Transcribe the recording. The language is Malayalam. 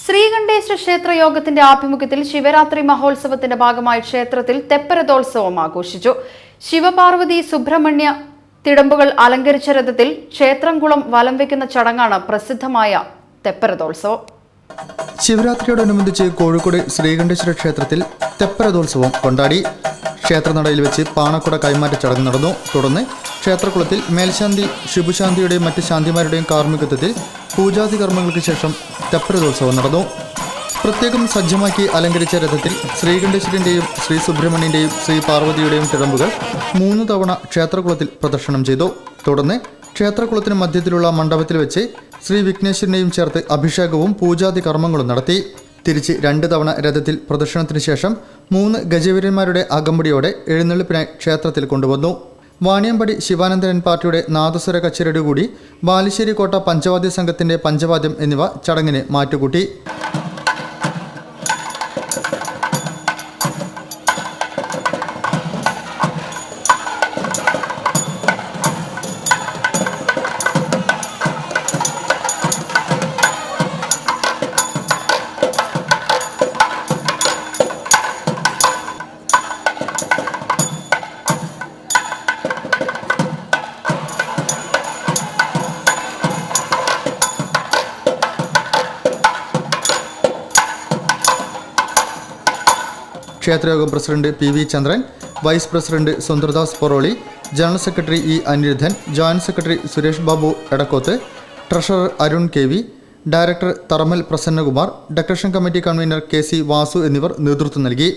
ശ്രീകണ്ഠേശ്വര ക്ഷേത്ര യോഗത്തിന്റെ ആഭിമുഖ്യത്തിൽ ശിവരാത്രി മഹോത്സവത്തിന്റെ ഭാഗമായി ക്ഷേത്രത്തിൽ തെപ്പരഥോത്സവം ആഘോഷിച്ചു. ശിവപാർവതി സുബ്രഹ്മണ്യ തിടമ്പുകൾ അലങ്കരിച്ച രഥത്തിൽ ക്ഷേത്രംകുളം വലം വയ്ക്കുന്ന ചടങ്ങാണ് പ്രസിദ്ധമായ തെപ്പരഥോത്സവം. ശിവരാത്രിയോടനുബന്ധിച്ച് കോഴിക്കോട് ശ്രീകണ്ഠേശ്വര ക്ഷേത്രത്തിൽ തെപ്പരഥോത്സവം കൊണ്ടാടി. ക്ഷേത്രനടയിൽ വെച്ച് പാണക്കുട കൈമാറ്റ ചടങ്ങ് നടന്നു. തുടർന്ന് ക്ഷേത്രകുളത്തിൽ മേൽശാന്തി ശുഭശാന്തിയുടെയും മറ്റ് ശാന്തിമാരുടെയും കാർമ്മികത്വത്തിൽ പൂജാതി കർമ്മങ്ങൾക്ക് ശേഷം തെപ്പരഥോത്സവം നടന്നു. പ്രത്യേകം സജ്ജമാക്കി അലങ്കരിച്ച രഥത്തിൽ ശ്രീകണ്ഠേശ്വരന്റെയും ശ്രീ സുബ്രഹ്മണ്യന്റെയും ശ്രീ പാർവതിയുടെയും തിടമ്പുകൾ 3 തവണ ക്ഷേത്രകുളത്തിൽ പ്രദർശനം ചെയ്തു. തുടർന്ന് ക്ഷേത്രകുളത്തിന് മധ്യത്തിലുള്ള മണ്ഡപത്തിൽ വെച്ച് ശ്രീ വിഘ്നേശ്വരനെയും ചേർത്ത് അഭിഷേകവും പൂജാതി കർമ്മങ്ങളും നടത്തി. തിരിച്ച് 2 തവണ രഥത്തിൽ പ്രദർശനത്തിന് ശേഷം 3 ഗജവീരന്മാരുടെ അകമ്പടിയോടെ എഴുന്നള്ളിപ്പിനായി ക്ഷേത്രത്തിൽ കൊണ്ടുവന്നു. വാണിയമ്പടി ശിവാനന്ദൻ പാർട്ടിയുടെ നാദസ്വര കച്ചേരിയോടുകൂടി ബാലുശ്ശേരി കോട്ട പഞ്ചവാദ്യ സംഘത്തിന്റെ പഞ്ചവാദ്യം എന്നിവ ചടങ്ങിന് മാറ്റുകൂട്ടി. ക്ഷേത്രയോഗം president PV Chandran, vice president Sundardas Poroli, general secretary E Aniruddhan, joint secretary Suresh Babu Edakkoth, treasurer Arun KV, director Tharamal Prasannakumar, decoration committee convener KC Vasu എന്നിവർ നേതൃത്വം നൽകി.